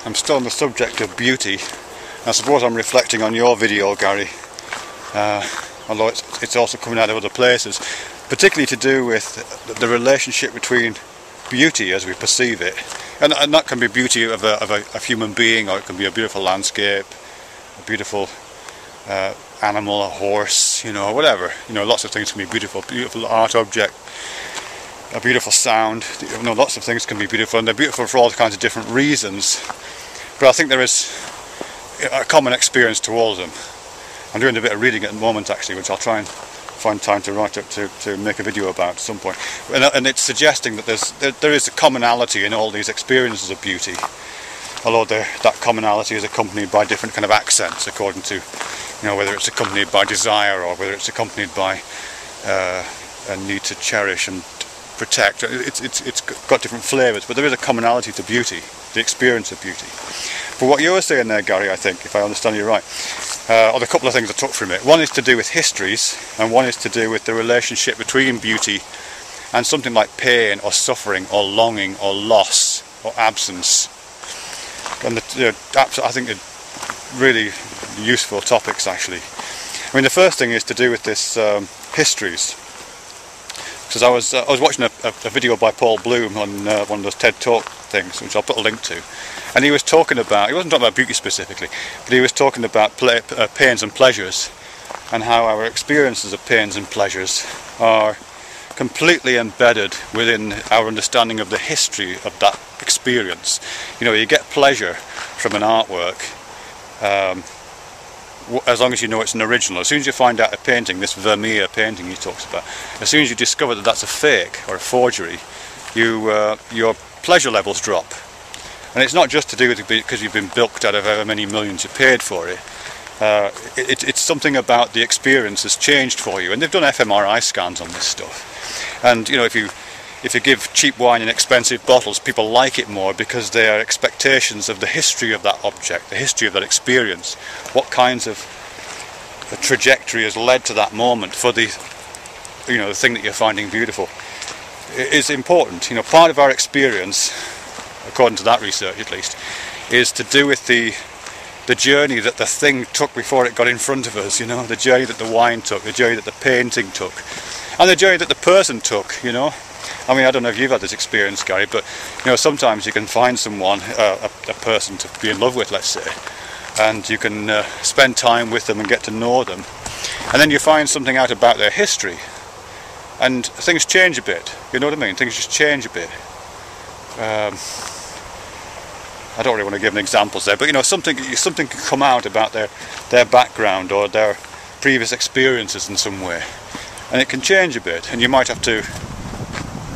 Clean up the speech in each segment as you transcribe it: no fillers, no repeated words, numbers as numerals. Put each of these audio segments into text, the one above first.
I'm still on the subject of beauty. I suppose I'm reflecting on your video, Gary, although it's also coming out of other places, particularly to do with the relationship between beauty as we perceive it, and that can be beauty of a human being, or it can be a beautiful landscape, a beautiful animal, a horse, you know, whatever. You know, lots of things can be beautiful. Beautiful art object, a beautiful sound. You know, lots of things can be beautiful, and they're beautiful for all kinds of different reasons. But I think there is a common experience to all of them. I'm doing a bit of reading at the moment, actually, which I'll try and find time to write up to make a video about at some point. And it's suggesting that there is a commonality in all these experiences of beauty, although that commonality is accompanied by different kind of accents according to, you know, whether it's accompanied by desire or whether it's accompanied by a need to cherish and protect. It's got different flavours, but there is a commonality to beauty, the experience of beauty. But what you were saying there, Gary, I think, if I understand you right, or the couple of things I took from it. One is to do with histories, and one is to do with the relationship between beauty and something like pain or suffering or longing or loss or absence. And I think they're really useful topics, actually. I mean, the first thing is to do with this histories. Because I was watching a video by Paul Bloom on one of those TED Talk things, which I'll put a link to, and he was talking about, he wasn't talking about beauty specifically, but he was talking about pains and pleasures, and how our experiences of pains and pleasures are completely embedded within our understanding of the history of that experience. You know, you get pleasure from an artwork as long as you know it's an original. As soon as you find out a painting, this Vermeer painting he talks about, as soon as you discover that that's a fake or a forgery, your pleasure levels drop. And it's not just to do with it because you've been bilked out of however many millions you paid for it. It's something about the experience has changed for you. And they've done fMRI scans on this stuff. And you know, if you give cheap wine in expensive bottles, people like it more because their expectations of the history of that object, the history of that experience, what kinds of a trajectory has led to that moment for the, you know, the thing that you're finding beautiful, is important. You know, part of our experience, according to that research at least, is to do with the journey that the thing took before it got in front of us. You know, the journey that the wine took, the journey that the painting took, and the journey that the person took. You know. I mean, I don't know if you've had this experience, Gary, but you know, sometimes you can find someone, a person to be in love with, let's say, and you can spend time with them and get to know them, and then you find something out about their history, and things change a bit. You know what I mean? Things just change a bit. I don't really want to give an examples there, but you know, something can come out about their background or their previous experiences in some way, and it can change a bit, and you might have to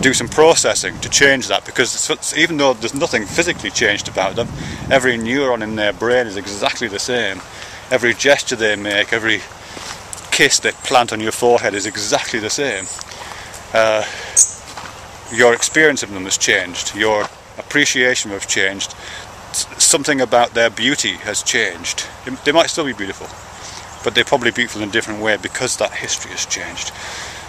do some processing to change that, because even though there's nothing physically changed about them, every neuron in their brain is exactly the same. Every gesture they make, every kiss they plant on your forehead is exactly the same. Your experience of them has changed, your appreciation has changed, something about their beauty has changed. They might still be beautiful, but they're probably beautiful in a different way because that history has changed.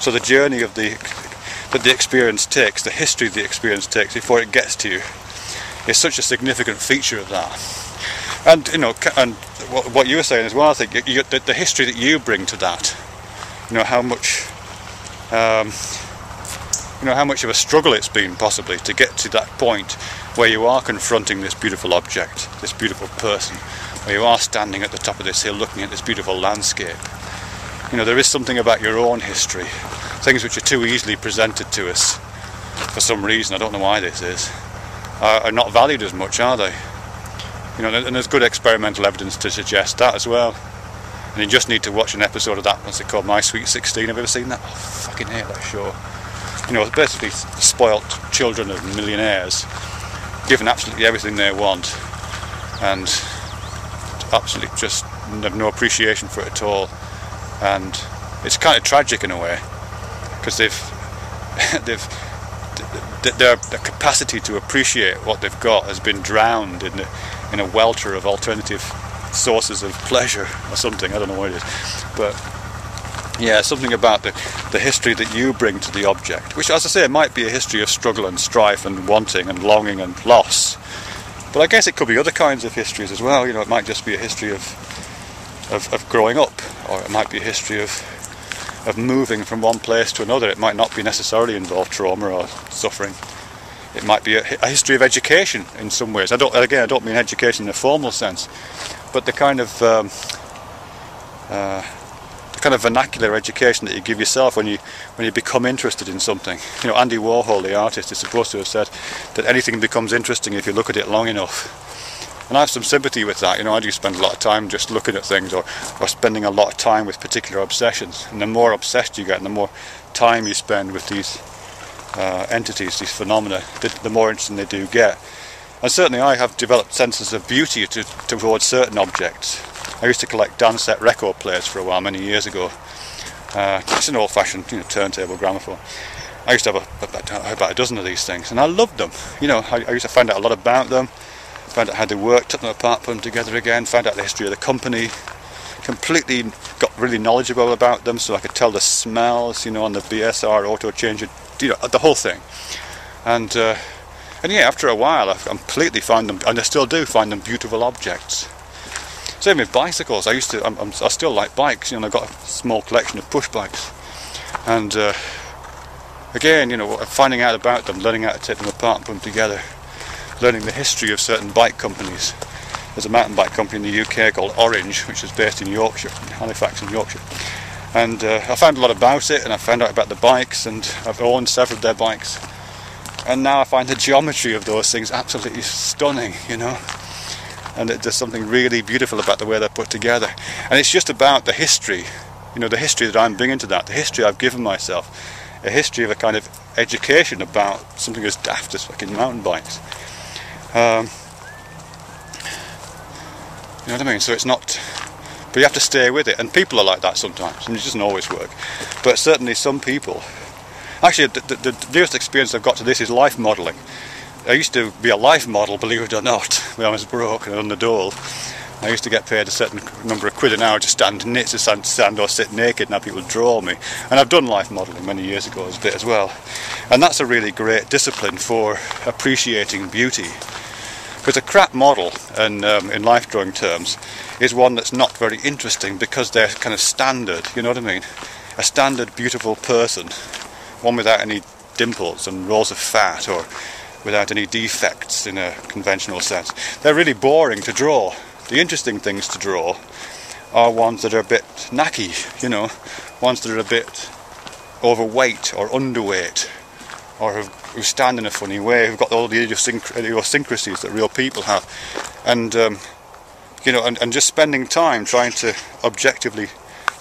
So the journey of that the experience takes, the history the experience takes before it gets to you, is such a significant feature of that. And you know, and what you were saying as well, I think the history that you bring to that, you know, how much of a struggle it's been possibly to get to that point where you are confronting this beautiful object, this beautiful person, where you are standing at the top of this hill looking at this beautiful landscape. You know, there is something about your own history, things which are too easily presented to us for some reason, I don't know why this is, are not valued as much, are they? You know, and there's good experimental evidence to suggest that as well. And you just need to watch an episode of that, what's it called, My Sweet 16, have you ever seen that? Oh, I fucking hate that show. You know, it's basically spoilt children of millionaires given absolutely everything they want and absolutely just have no appreciation for it at all. And it's kind of tragic in a way, because their capacity to appreciate what they've got has been drowned in a welter of alternative sources of pleasure or something. I don't know what it is, but yeah, something about the history that you bring to the object, which, as I say, might be a history of struggle and strife and wanting and longing and loss, But I guess it could be other kinds of histories as well. You know, it might just be a history of growing up, or it might be a history of moving from one place to another. It might not be necessarily involve trauma or suffering. It might be a history of education in some ways. I don't mean education in a formal sense, but the kind of vernacular education that you give yourself when you become interested in something. You know, Andy Warhol, the artist, is supposed to have said that anything becomes interesting if you look at it long enough. And I have some sympathy with that. You know, I do spend a lot of time just looking at things, or spending a lot of time with particular obsessions. And the more obsessed you get, and the more time you spend with these entities, these phenomena, the more interesting they do get. And certainly I have developed senses of beauty towards certain objects. I used to collect dance set record players for a while, many years ago. It's an old-fashioned, you know, turntable gramophone. I used to have about a dozen of these things, and I loved them. You know, I used to find out a lot about them, found out how they worked, took them apart, put them together again, found out the history of the company, completely got really knowledgeable about them, so I could tell the smells, you know, on the BSR auto changer, you know, the whole thing. And yeah, after a while I completely find them, and I still do find them, beautiful objects. Same with bicycles. I still like bikes. You know, I've got a small collection of push bikes, and again, you know, finding out about them, learning how to take them apart and put them together, learning the history of certain bike companies. There's a mountain bike company in the UK called Orange, which is based in Yorkshire, Halifax in Yorkshire, and I found a lot about it, and I found out about the bikes, and I've owned several of their bikes, and now I find the geometry of those things absolutely stunning, you know. And there's something really beautiful about the way they're put together. And it's just about the history, you know, the history that I'm bringing to that, the history I've given myself, a history of a kind of education about something as daft as fucking mountain bikes. You know what I mean? So it's not, but you have to stay with it, and people are like that sometimes, and it doesn't always work. But certainly some people, actually the nearest experience I've got to this is life modelling. I used to be a life model, believe it or not, when I was broke and on the dole. I used to get paid a certain number of quid an hour to stand knit, to stand or sit naked, and have people draw me. And I've done life modelling many years ago a bit as well. And that's a really great discipline for appreciating beauty. Because a crap model, and in life drawing terms, is one that's not very interesting because they're kind of standard, you know what I mean? A standard beautiful person, one without any dimples and rolls of fat, or without any defects in a conventional sense. They're really boring to draw. The interesting things to draw are ones that are a bit knacky, you know, ones that are a bit overweight or underweight, or who stand in a funny way, who've got all the idiosyncrasies that real people have. And you know, and just spending time trying to objectively,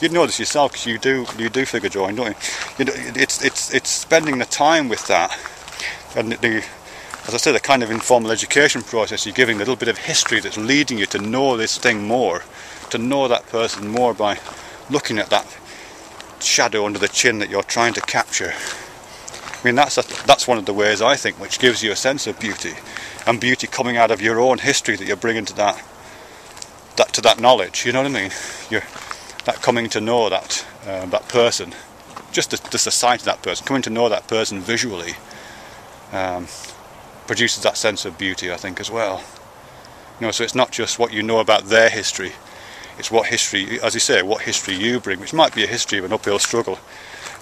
you'd know this yourself because you do figure drawing, don't you? You know, it's spending the time with that, and as I said, the kind of informal education process. You're giving a little bit of history that's leading you to know this thing more, to know that person more by looking at that shadow under the chin that you're trying to capture. I mean, that's one of the ways, I think, which gives you a sense of beauty, and beauty coming out of your own history that you're bringing to that knowledge. You know what I mean? That coming to know that person, just the sight of that person, coming to know that person visually, produces that sense of beauty, I think, as well. You know, so it's not just what you know about their history, it's what history, as you say, what history you bring, which might be a history of an uphill struggle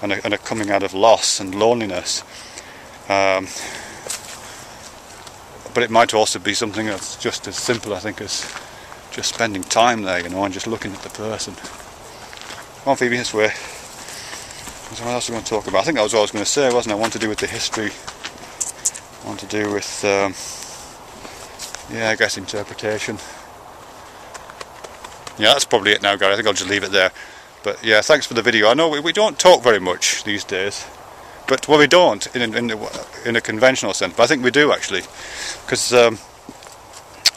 and a coming out of loss and loneliness. But it might also be something that's just as simple, I think, as just spending time there, you know, and just looking at the person. Come on, Phoebe, this way. What else are we going to talk about? I think that was what I was going to say, wasn't it? One to do with the history, one to do with, yeah, I guess interpretation. Yeah, that's probably it now, Gary. I think I'll just leave it there. But yeah, thanks for the video. I know we don't talk very much these days, but well, we don't in a conventional sense. But I think we do actually, because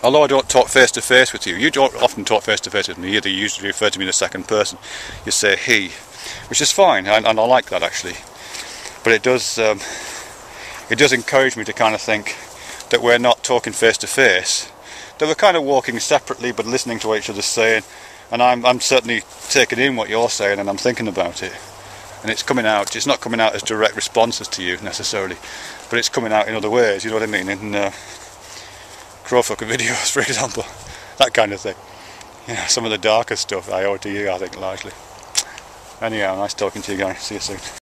although I don't talk face to face with you, you don't often talk face to face with me either. You usually refer to me in the second person. You say he, which is fine, and I like that actually. But it does encourage me to kind of think that we're not talking face to face, that we're kind of walking separately but listening to what each other's saying. And I'm certainly taking in what you're saying, and I'm thinking about it. And it's coming out, it's not coming out as direct responses to you necessarily, but it's coming out in other ways, you know what I mean, in crowfucker videos, for example, that kind of thing. You know, some of the darker stuff I owe to you, I think, largely. Anyhow, nice talking to you guys. See you soon.